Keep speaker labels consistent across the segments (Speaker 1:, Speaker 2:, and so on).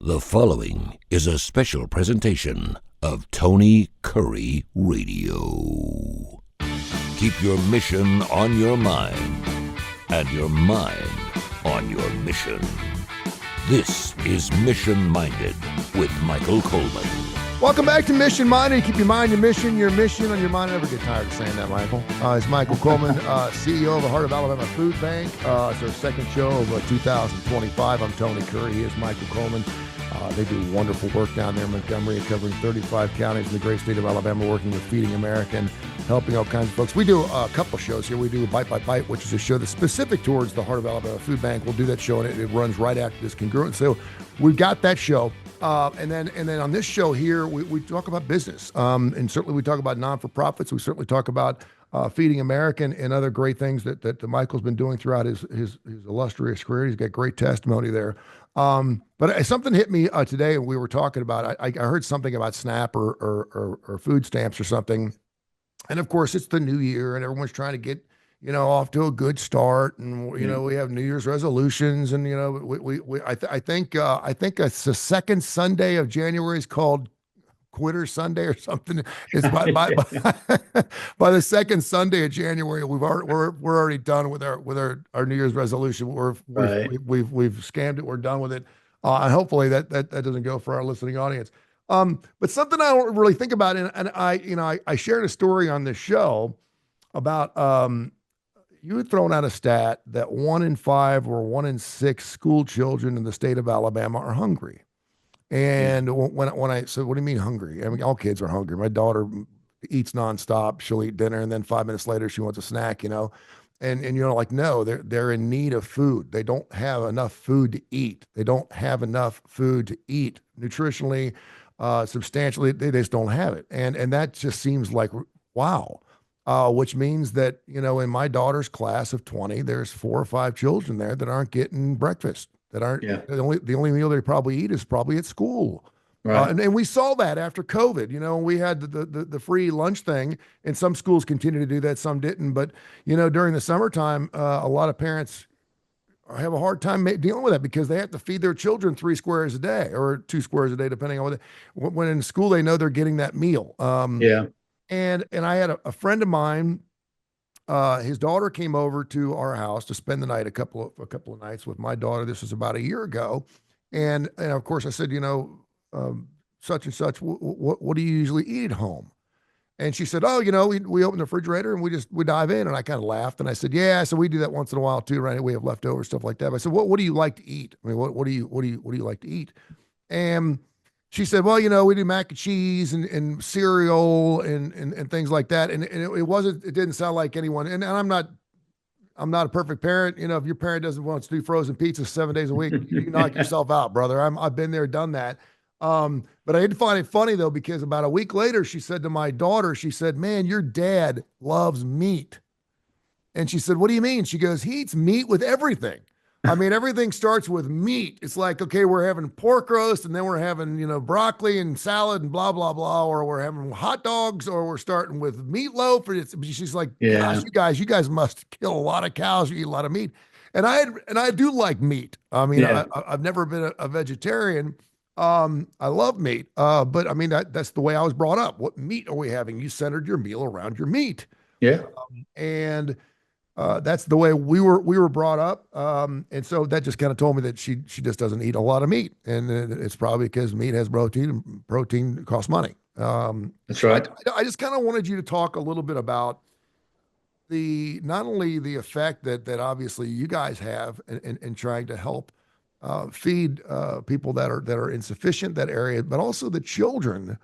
Speaker 1: The following is a special presentation of Tony Curry Radio. Keep your mission on your mind and your mind on your mission. This is Mission Minded with Michael Coleman.
Speaker 2: Welcome back to Mission Minded. Keep your mind, your mission on your mind. I never get tired of saying that, Michael. It's Michael Coleman, CEO of the Heart of Alabama Food Bank. It's our second show of 2025. I'm Tony Curry. He is Michael Coleman. They do wonderful work down there in Montgomery, covering 35 counties in the great state of Alabama, working with Feeding America and helping all kinds of folks. We do a couple shows here. We do Bite by Bite, which is a show that's specific towards the Heart of Alabama Food Bank. We'll do that show, and it runs right after this congruent. So we've got that show. And then on this show here, we talk about business. And certainly we talk about non-for-profits. We certainly talk about Feeding America and other great things that Michael's been doing throughout his illustrious career. He's got great testimony there. But something hit me today, and we were talking about, I heard something about SNAP or food stamps or something. And of course, it's the new year, and everyone's trying to get, off to a good start. And, we have New Year's resolutions, and, I think it's the second Sunday of January is called Quitter Sunday or something. It's by the second Sunday of January, we're already done with our New Year's resolution. We've scammed it. We're done with it. And hopefully that doesn't go for our listening audience. But something I don't really think about, and I shared a story on this show about, you had thrown out a stat that 1 in 5 or 1 in 6 school children in the state of Alabama are hungry. And when I said, what do you mean hungry? I mean, all kids are hungry. My daughter eats nonstop. She'll eat dinner, and then 5 minutes later, she wants a snack, no, they're in need of food. They don't have enough food to eat. They don't have enough food to eat nutritionally, substantially. They just don't have it. And that just seems like, wow. Which means that, in my daughter's class of 20, there's 4 or 5 children there that aren't getting breakfast, that aren't, the only meal they probably eat is probably at school. Right. And we saw that after COVID, we had the free lunch thing, and some schools continue to do that, some didn't. But, during the summertime, a lot of parents have a hard time dealing with that because they have to feed their children 3 squares a day or 2 squares a day, depending on when in school they know they're getting that meal. And I had a friend of mine, his daughter came over to our house to spend the night, a couple of nights with my daughter. This was about a year ago. And of course I said, such and such, what do you usually eat at home? And she said, oh, we open the refrigerator and we dive in. And I kind of laughed. And I said, yeah, so we do that once in a while too, right? We have leftover stuff like that. But I said, what do you like to eat? I mean, what do you like to eat? And she said, well, we do mac and cheese and cereal and things like that. And it didn't sound like anyone, and I'm not a perfect parent. If your parent doesn't want to do frozen pizza 7 days a week, you can knock yourself out, brother. I've been there, done that. But I did find it funny though, because about a week later, she said to my daughter, she said, man, your dad loves meat. And she said, what do you mean? She goes, he eats meat with everything. I mean, everything starts with meat. It's like, okay, we're having pork roast, and then we're having, broccoli and salad and blah, blah, blah, or we're having hot dogs, or we're starting with meatloaf. She's like, gosh, you guys must kill a lot of cows. You eat a lot of meat. And I do like meat. I mean, I've never been a vegetarian. I love meat. But I mean, that's the way I was brought up. What meat are we having? You centered your meal around your meat.
Speaker 3: Yeah.
Speaker 2: That's the way we were brought up. And so that just kind of told me that she just doesn't eat a lot of meat. And it's probably because meat has protein, and protein costs money.
Speaker 3: That's right.
Speaker 2: I just kind of wanted you to talk a little bit about not only the effect that obviously you guys have in trying to help feed people that are insufficient that area, but also the children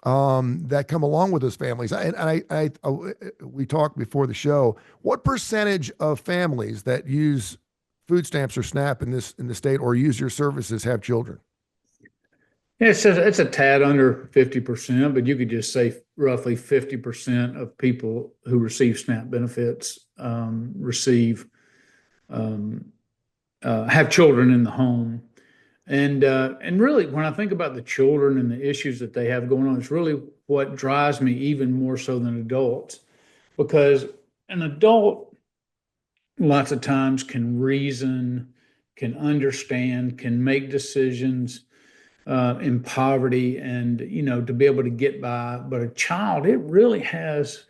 Speaker 2: that come along with those families. We talked before the show, what percentage of families that use food stamps or SNAP in the state or use your services have children?
Speaker 3: Yeah, it's a tad under 50%, but you could just say roughly 50% of people who receive SNAP benefits have children in the home. And really, when I think about the children and the issues that they have going on, it's really what drives me even more so than adults. Because an adult, lots of times, can reason, can understand, can make decisions, in poverty and, to be able to get by. But a child, it really has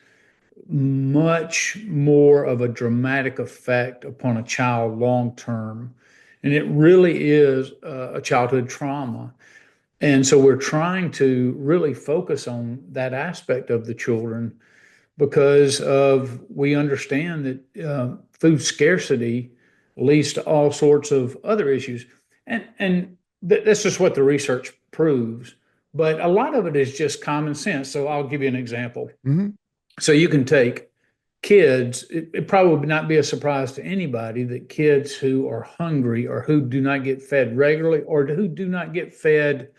Speaker 3: much more of a dramatic effect upon a child long term. And it really is a childhood trauma. And so we're trying to really focus on that aspect of the children because of we understand that food scarcity leads to all sorts of other issues. And that's just what the research proves. But a lot of it is just common sense. So I'll give you an example.
Speaker 2: Mm-hmm.
Speaker 3: So you can take kids, it probably would not be a surprise to anybody that kids who are hungry or who do not get fed regularly or who do not get fed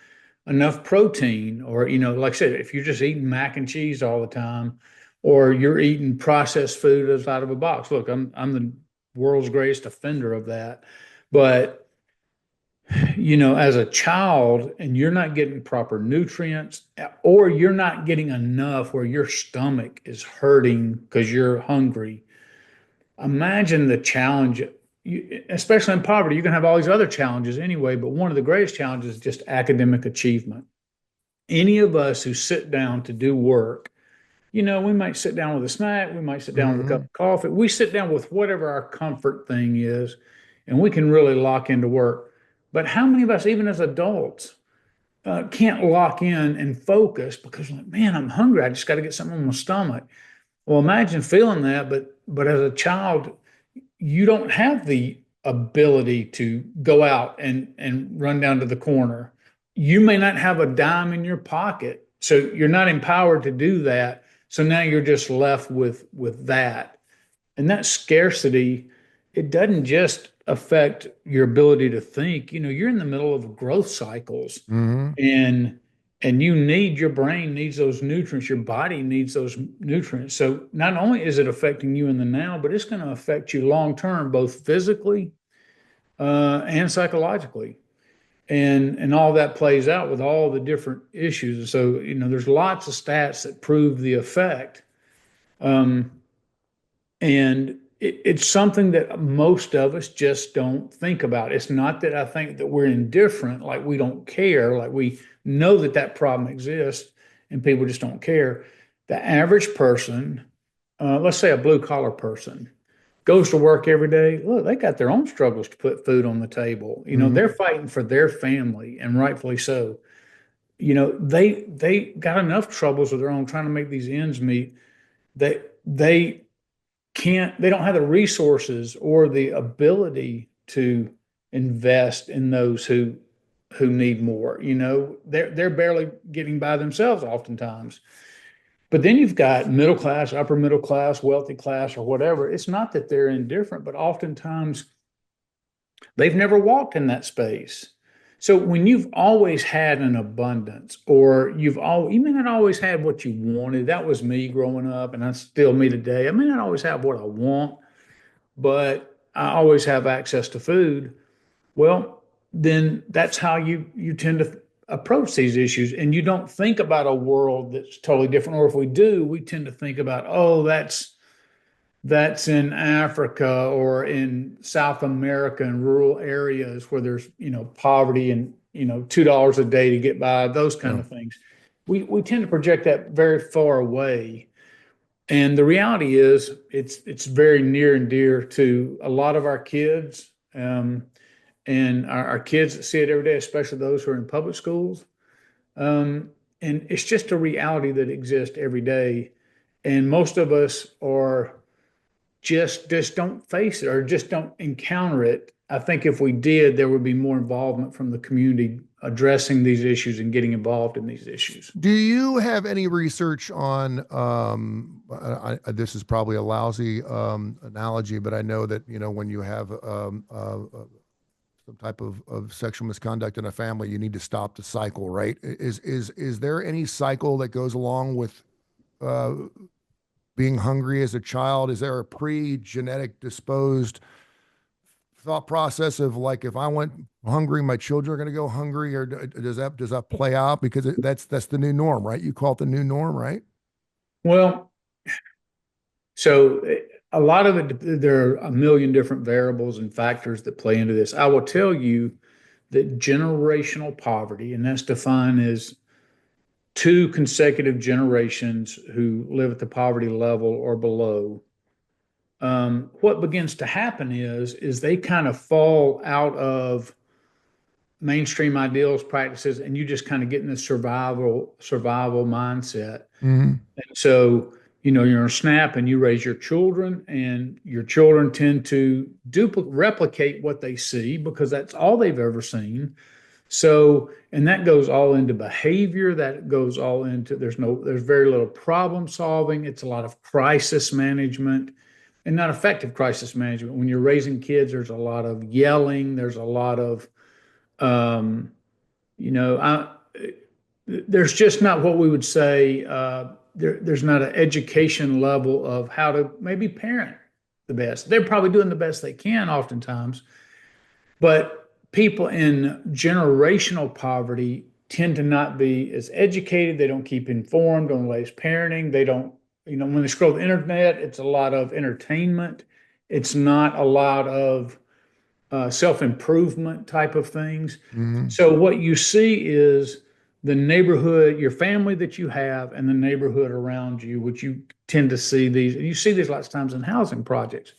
Speaker 3: enough protein, or, like I said, if you're just eating mac and cheese all the time, or you're eating processed food that's out of a box. Look, I'm the world's greatest offender of that. But as a child and you're not getting proper nutrients or you're not getting enough where your stomach is hurting because you're hungry, imagine the challenge, especially in poverty. You can have all these other challenges anyway, but one of the greatest challenges is just academic achievement. Any of us who sit down to do work, we might sit down with a snack, we might sit down with a cup of coffee, we sit down with whatever our comfort thing is, and we can really lock into work. But how many of us, even as adults, can't lock in and focus because, like, man, I'm hungry. I just got to get something on my stomach. Well, imagine feeling that, but as a child, you don't have the ability to go out and run down to the corner. You may not have a dime in your pocket, so you're not empowered to do that. So now you're just left with that, and that scarcity. It doesn't just affect your ability to think. You're in the middle of growth cycles, and your brain needs those nutrients, your body needs those nutrients. So not only is it affecting you in the now, but it's going to affect you long term, both physically and psychologically. And all that plays out with all the different issues. So, there's lots of stats that prove the effect. And it's something that most of us just don't think about. It's not that I think that we're indifferent, like we don't care, like we know that problem exists and people just don't care. The average person, let's say a blue collar person, goes to work every day. Look, they got their own struggles to put food on the table. They're fighting for their family, and rightfully so. They got enough troubles of their own trying to make these ends meet. They don't have the resources or the ability to invest in those who need more. They're barely getting by themselves oftentimes. But then you've got middle class, upper middle class, wealthy class, or whatever. It's not that they're indifferent, but oftentimes they've never walked in that space. So when you've always had an abundance, or you may not always had what you wanted. That was me growing up, and that's still me today. I may not always have what I want, but I always have access to food. Well, then that's how you tend to approach these issues, and you don't think about a world that's totally different. Or if we do, we tend to think about, oh, that's in Africa or in South America in rural areas where there's, poverty and, $2 a day to get by, those kind of things. We tend to project that very far away. And the reality is it's very near and dear to a lot of our kids, and our kids that see it every day, especially those who are in public schools. And it's just a reality that exists every day. And most of us are just don't face it or just don't encounter it. I think if we did, there would be more involvement from the community addressing these issues and getting involved in these issues.
Speaker 2: Do you have any research on, this is probably a lousy analogy, but I know that, when you have some type of sexual misconduct in a family, you need to stop the cycle, right? Is there any cycle that goes along with being hungry as a child? Is there a pre-genetic disposed thought process of, like, if I went hungry, my children are going to go hungry, or does that play out? Because that's the new norm, right? You call it the new norm, right?
Speaker 3: Well, so a lot of it, there are a million different variables and factors that play into this. I will tell you that generational poverty, and that's defined as two consecutive generations who live at the poverty level or below, what begins to happen is they kind of fall out of mainstream ideals, practices, and you just kind of get in this survival mindset.
Speaker 2: Mm-hmm.
Speaker 3: And so, you're a snap and you raise your children, and your children tend to replicate what they see because that's all they've ever seen. So, and that goes all into behavior, that goes all into, there's very little problem solving. It's a lot of crisis management and not effective crisis management. When you're raising kids, there's a lot of yelling. There's a lot of, there's just not what we would say, there's not an education level of how to maybe parent the best. They're probably doing the best they can oftentimes, but people in generational poverty tend to not be as educated. They don't keep informed on the latest parenting. They don't, when they scroll the internet, it's a lot of entertainment. It's not a lot of self-improvement type of things.
Speaker 2: Mm-hmm.
Speaker 3: So what you see is the neighborhood, your family that you have, and the neighborhood around you, which you tend to see these, and you see these lots of times in housing projects.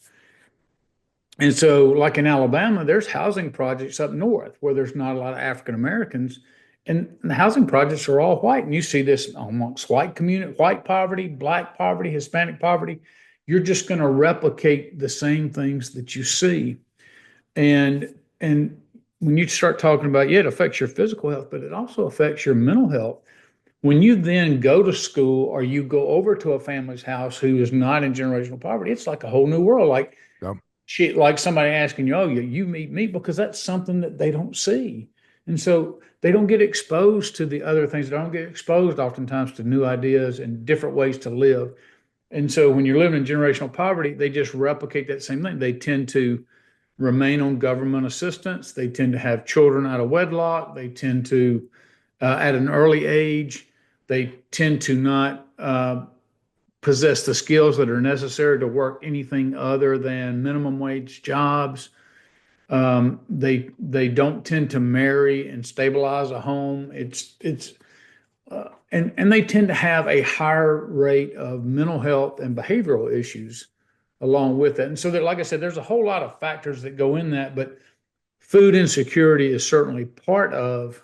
Speaker 3: And so, like in Alabama, there's housing projects up north where there's not a lot of African Americans, and the housing projects are all white. And you see this amongst white community, white poverty, black poverty, Hispanic poverty. You're just going to replicate the same things that you see. And when you start talking about, it affects your physical health, but it also affects your mental health. When you then go to school or you go over to a family's house who is not in generational poverty, it's like a whole new world. Like, like somebody asking you, you meet me, because that's something that they don't see. And so they don't get exposed to the other things. They don't get exposed oftentimes to new ideas and different ways to live. And so when you're living in generational poverty, they just replicate that same thing. They tend to remain on government assistance. They tend to have children out of wedlock. They tend to, at an early age, they tend to not possess the skills that are necessary to work anything other than minimum wage jobs. They don't tend to marry and stabilize a home. And they tend to have a higher rate of mental health and behavioral issues along with it. And so, like I said, there's a whole lot of factors that go in that, but food insecurity is certainly part of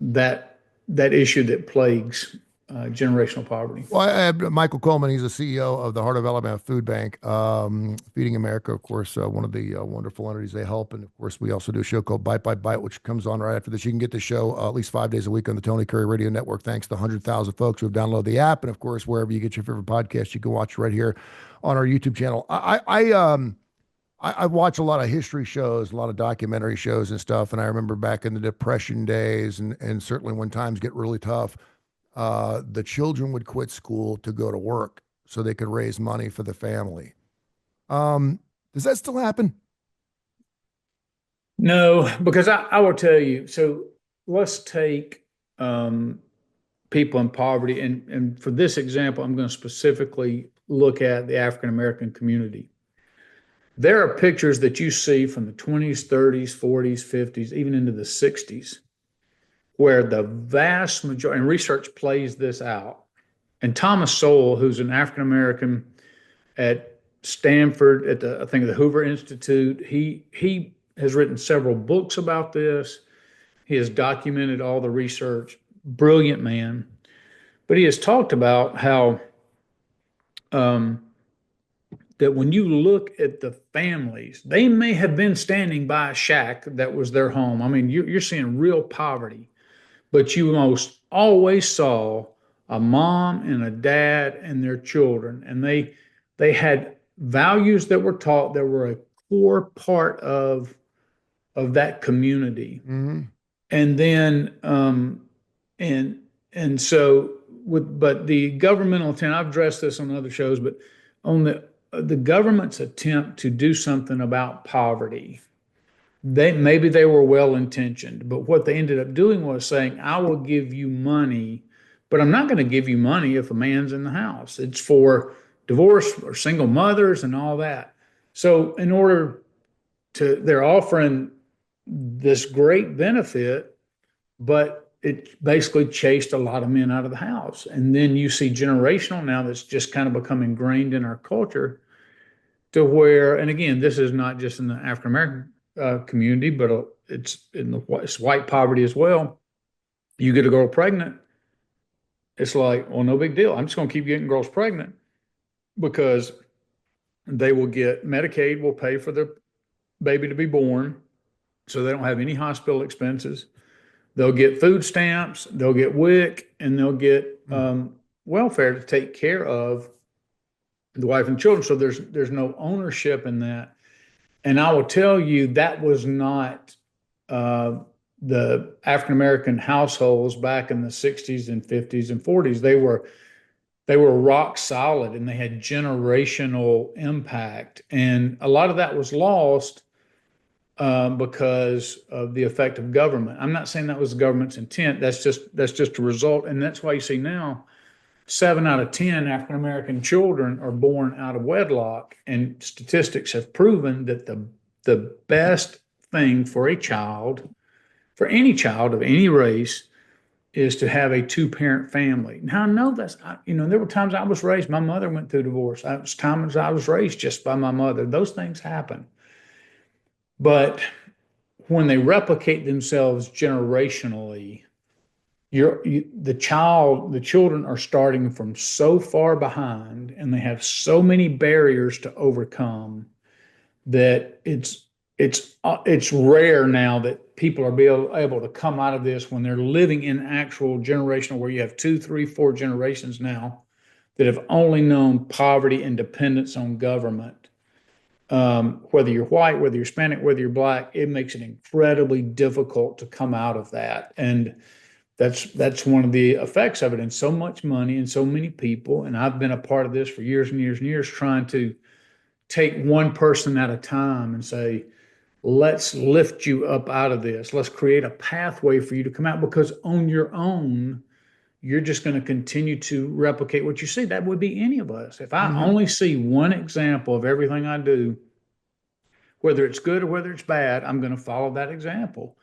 Speaker 3: that issue that plagues generational poverty.
Speaker 2: Well, I have Michael Coleman. He's the CEO of the Heart of Alabama Food Bank, Feeding America, of course, one of the wonderful entities they help. And of course, we also do a show called Bite, Bite, Bite, which comes on right after this. You can get the show at least 5 days a week on the Tony Curry Radio Network, thanks to 100,000 folks who have downloaded the app. And of course, wherever you get your favorite podcast, you can watch right here on our YouTube channel. I watch a lot of history shows, a lot of documentary shows and stuff. And I remember back in the Depression days, and certainly when times get really tough, the children would quit school to go to work so they could raise money for the family. Does that still happen?
Speaker 3: No, because I will tell you. So let's take people in poverty. And for this example, I'm going to specifically look at the African American community. There are pictures that you see from the 20s, 30s, 40s, 50s, even into the 60s, where the vast majority, and research plays this out. And Thomas Sowell, who's an African American at Stanford, at I think the Hoover Institute, he has written several books about this. He has documented all the research. Brilliant man. But he has talked about how that when you look at the families, they may have been standing by a shack that was their home. I mean, you're seeing real poverty, but you almost always saw a mom and a dad and their children, and they had values that were taught that were a core part of that community.
Speaker 2: Mm-hmm.
Speaker 3: And then and so but the governmental intent, I've addressed this on other shows, but on the government's attempt to do something about poverty, maybe they were well intentioned, but what they ended up doing was saying, I will give you money, but I'm not going to give you money if a man's in the house. It's for divorce or single mothers and all that. So in order to, they're offering this great benefit, but it basically chased a lot of men out of the house. And then you see generational now that's just kind of become ingrained in our culture to where, and again, this is not just in the African American community, but it's white poverty as well. You get a girl pregnant, it's like, well, no big deal. I'm just going to keep getting girls pregnant because they will get Medicaid will pay for their baby to be born, so they don't have any hospital expenses. They'll get food stamps, they'll get WIC, and they'll get welfare to take care of the wife and children. So there's no ownership in that. And I will tell you that was not the African American households back in the 60s and 50s and 40s. They were rock solid and they had generational impact. And a lot of that was lost because of the effect of government. I'm not saying that was the government's intent. That's just a result. And that's why you see now 7 out of 10 African American children are born out of wedlock. And statistics have proven that the best thing for a child, for any child of any race, is to have a 2-parent family. Now I know there were times I was raised, my mother went through divorce. There was times I was raised just by my mother. Those things happen. But when they replicate themselves generationally, the children are starting from so far behind and they have so many barriers to overcome that it's rare now that people are able to come out of this when they're living in actual generational, where you have 2, 3, 4 generations now that have only known poverty and dependence on government. Whether you're white, whether you're Hispanic, whether you're black, it makes it incredibly difficult to come out of that. And that's one of the effects of it. And so much money and so many people, and I've been a part of this for years and years and years, trying to take one person at a time and say, let's lift you up out of this. Let's create a pathway for you to come out, because on your own, you're just going to continue to replicate what you see. That would be any of us. If I only see one example of everything I do, whether it's good or whether it's bad, I'm going to follow that example.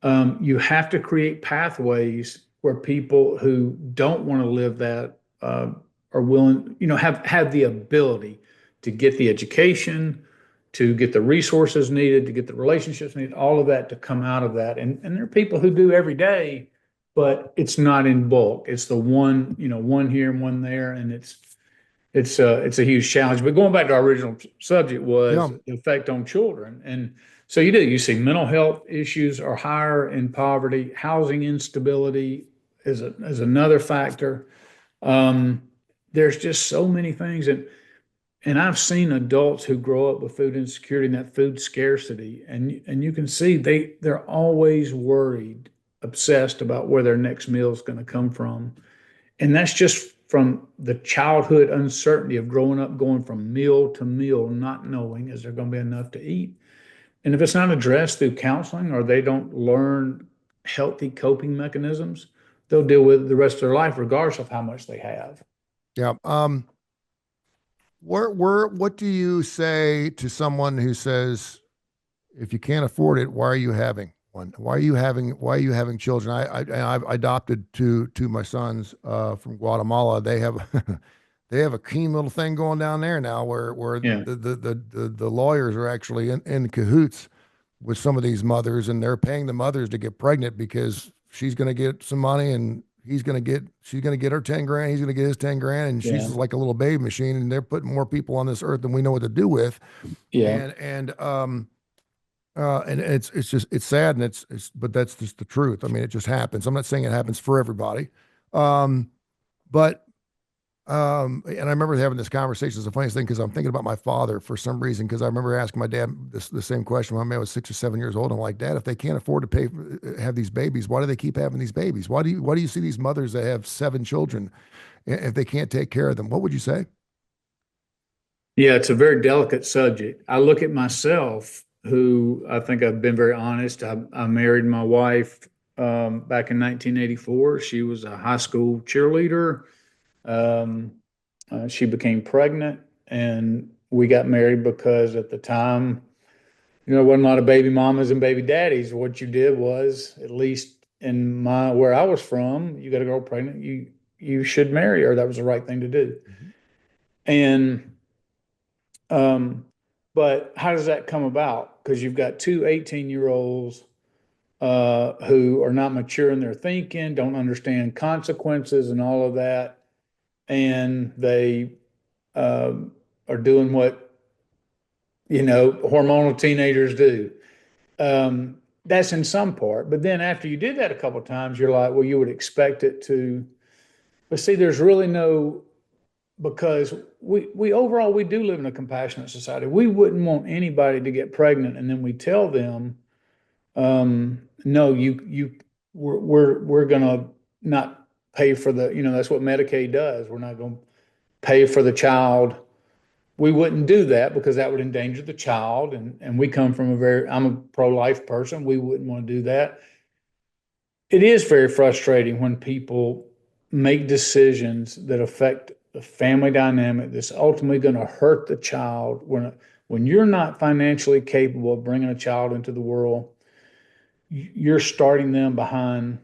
Speaker 3: You have to create pathways where people who don't want to live that are willing, have the ability to get the education, to get the resources needed, to get the relationships needed, all of that to come out of that. And there are people who do every day, but it's not in bulk. It's the one here and one there, and it's a huge challenge. But going back to our original subject was the effect on children. And so you see mental health issues are higher in poverty. Housing instability is another factor. There's just so many things. And I've seen adults who grow up with food insecurity and that food scarcity. And you can see they're always worried, obsessed about where their next meal is going to come from. And that's just from the childhood uncertainty of growing up, going from meal to meal, not knowing is there going to be enough to eat. And if it's not addressed through counseling, or they don't learn healthy coping mechanisms, they'll deal with it the rest of their life, regardless of how much they have.
Speaker 2: Yeah. What do you say to someone who says, if you can't afford it, why are you having one? Why are you having children? I've adopted two my sons from Guatemala. They have they have a keen little thing going down there now where the lawyers are actually in cahoots with some of these mothers, and they're paying the mothers to get pregnant because she's going to get some money and she's going to get her 10 grand. He's going to get his 10 grand. And she's like a little baby machine, and they're putting more people on this earth than we know what to do with. Yeah. And it's sad. And but that's just the truth. I mean, it just happens. I'm not saying it happens for everybody. And I remember having this conversation. It's the funniest thing, because I'm thinking about my father for some reason, because I remember asking my dad the same question when I was 6 or 7 years old. I'm like, Dad, if they can't afford to have these babies, why do they keep having these babies? Why do you see these mothers that have 7 children if they can't take care of them? What would you say?
Speaker 3: Yeah, it's a very delicate subject. I look at myself, who I think I've been very honest. I married my wife back in 1984. She was a high school cheerleader. She became pregnant, and we got married because at the time there wasn't a lot of baby mamas and baby daddies. What you did was, at least in where I was from, you got a girl pregnant, you should marry her. That was the right thing to do.
Speaker 2: Mhm.
Speaker 3: And but how does that come about? Because you've got two 18-year-olds who are not mature in their thinking, don't understand consequences and all of that, and they are doing what hormonal teenagers do. That's in some part, but then after you did that a couple of times, you're like, well, you would expect it to. But see, there's really no, because we overall we do live in a compassionate society. We wouldn't want anybody to get pregnant, and then we tell them, no, we're gonna not pay for the, that's what Medicaid does. We're not gonna pay for the child. We wouldn't do that because that would endanger the child. And we come from I'm a pro-life person. We wouldn't want to do that. It is very frustrating when people make decisions that affect the family dynamic that's ultimately going to hurt the child. When you're not financially capable of bringing a child into the world, you're starting them behind,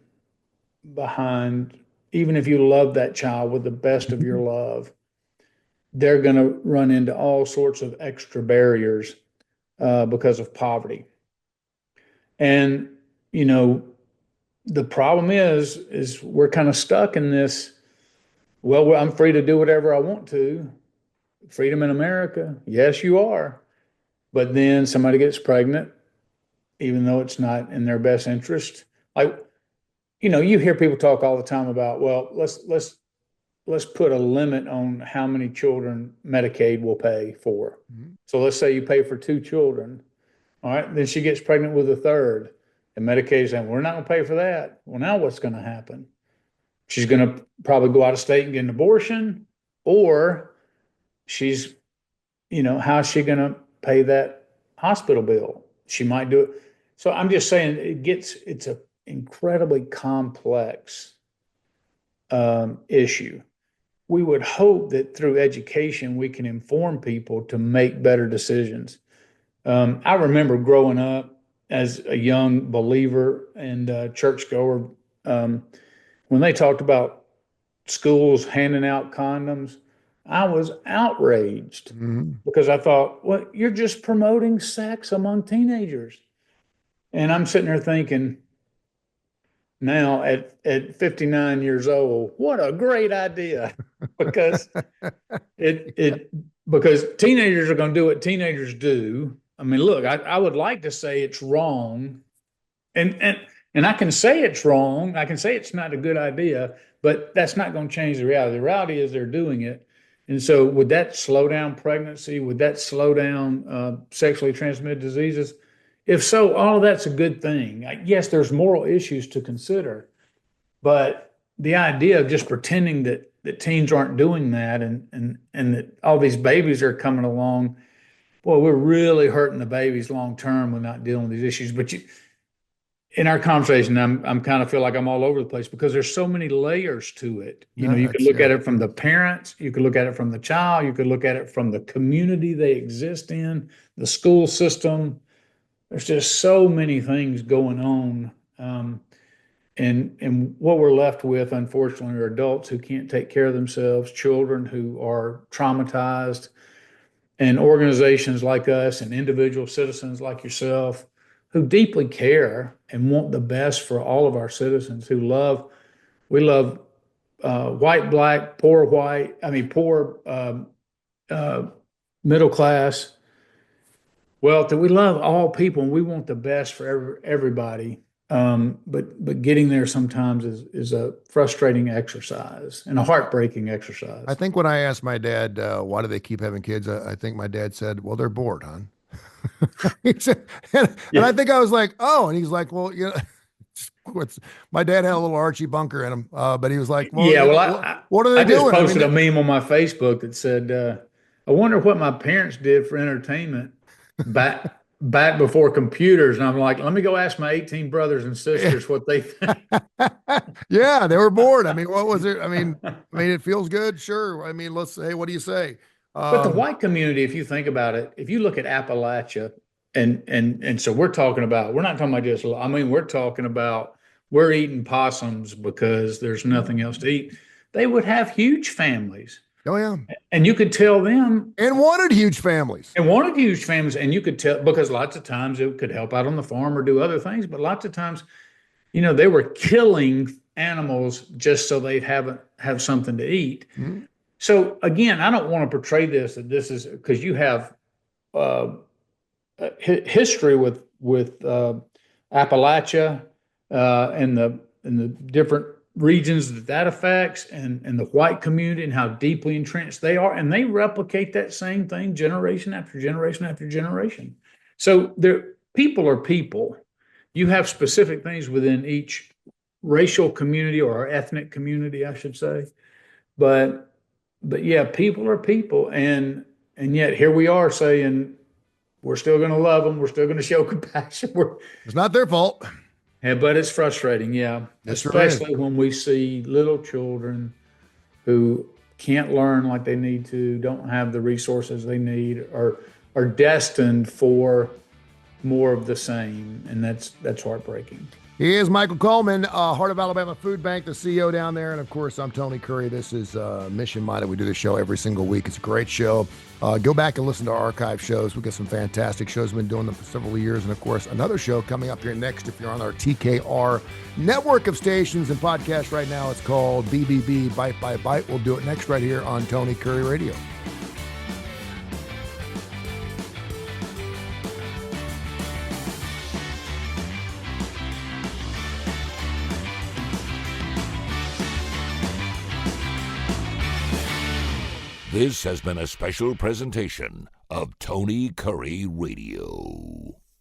Speaker 3: even if you love that child with the best of your love, they're going to run into all sorts of extra barriers because of poverty. And, the problem is we're kind of stuck in this, well, I'm free to do whatever I want to. Freedom in America. Yes, you are. But then somebody gets pregnant, even though it's not in their best interest. You hear people talk all the time about, well, let's put a limit on how many children Medicaid will pay for.
Speaker 2: Mhm.
Speaker 3: So let's say you pay for 2 children. All right. Then she gets pregnant with a third. And Medicaid is saying, we're not going to pay for that. Well, now what's going to happen? She's going to probably go out of state and get an abortion, or she's, how's she going to pay that hospital bill? She might do it. So I'm just saying it's an incredibly complex issue. We would hope that through education, we can inform people to make better decisions. I remember growing up as a young believer and churchgoer, when they talked about schools handing out condoms, I was outraged because I thought, well, you're just promoting sex among teenagers. And I'm sitting there thinking, now at 59 years old, what a great idea. Because because teenagers are going to do what teenagers do. I mean, look, I would like to say it's wrong, and I can say it's wrong. I can say it's not a good idea, but that's not going to change the reality. The reality is they're doing it. And so would that slow down pregnancy? Would that slow down sexually transmitted diseases? If so, all of that's a good thing. Yes, there's moral issues to consider, but the idea of just pretending that teens aren't doing that and that all these babies are coming along, boy, we're really hurting the babies long term with not dealing with these issues. But in our conversation, I'm kind of feel like I'm all over the place because there's so many layers to it. You could look at it from the parents, you could look at it from the child, you could look at it from the community they exist in, the school system. There's just so many things going on. And what we're left with, unfortunately, are adults who can't take care of themselves, children who are traumatized, and organizations like us and individual citizens like yourself who deeply care and want the best for all of our citizens we love white, black, poor, middle class, wealthy. We love all people and we want the best for everybody. But getting there sometimes is a frustrating exercise and a heartbreaking exercise.
Speaker 2: I think when I asked my dad, why do they keep having kids? I think my dad said, well, they're bored, hon. He said, and I think I was like, oh, and he's like, well, my dad had a little Archie Bunker in him, but he was like, well, what are they doing?
Speaker 3: I just posted a meme on my Facebook that said, I wonder what my parents did for entertainment back before computers. And I'm like, let me go ask my 18 brothers and sisters what they think.
Speaker 2: Yeah, they were bored. I mean, what was it? I mean, it feels good. Sure. I mean, let's say, what do you say?
Speaker 3: But the white community, if you think about it, if you look at Appalachia, And so we're not talking about just, I mean, we're talking about we're eating possums because there's nothing else to eat. They would have huge families.
Speaker 2: Oh, yeah.
Speaker 3: And you could tell them.
Speaker 2: And wanted huge families.
Speaker 3: And you could tell, because lots of times it could help out on the farm or do other things, but lots of times, they were killing animals just so they'd have something to eat. Mm-hmm. So again, I don't want to portray that this is because you have history with Appalachia and the different regions that affects, and the white community and how deeply entrenched they are, and they replicate that same thing generation after generation after generation. So people are people. You have specific things within each racial community or ethnic community, I should say, but yeah, people are people, and yet here we are saying we're still going to love them, we're still going to show compassion.
Speaker 2: It's not their fault.
Speaker 3: Yeah, but it's frustrating, yeah.
Speaker 2: That's
Speaker 3: especially when we see little children who can't learn like they need to, don't have the resources they need, or are destined for more of the same, and that's heartbreaking.
Speaker 2: He is Michael Coleman, Heart of Alabama Food Bank, the CEO down there. And, of course, I'm Tony Curry. This is Mission Minded. We do this show every single week. It's a great show. Go back and listen to our archive shows. We've got some fantastic shows. We've been doing them for several years. And, of course, another show coming up here next. If you're on our TKR network of stations and podcasts right now, it's called BBB, Bite by Bite. We'll do it next right here on Tony Curry Radio.
Speaker 1: This has been a special presentation of Tony Curry Radio.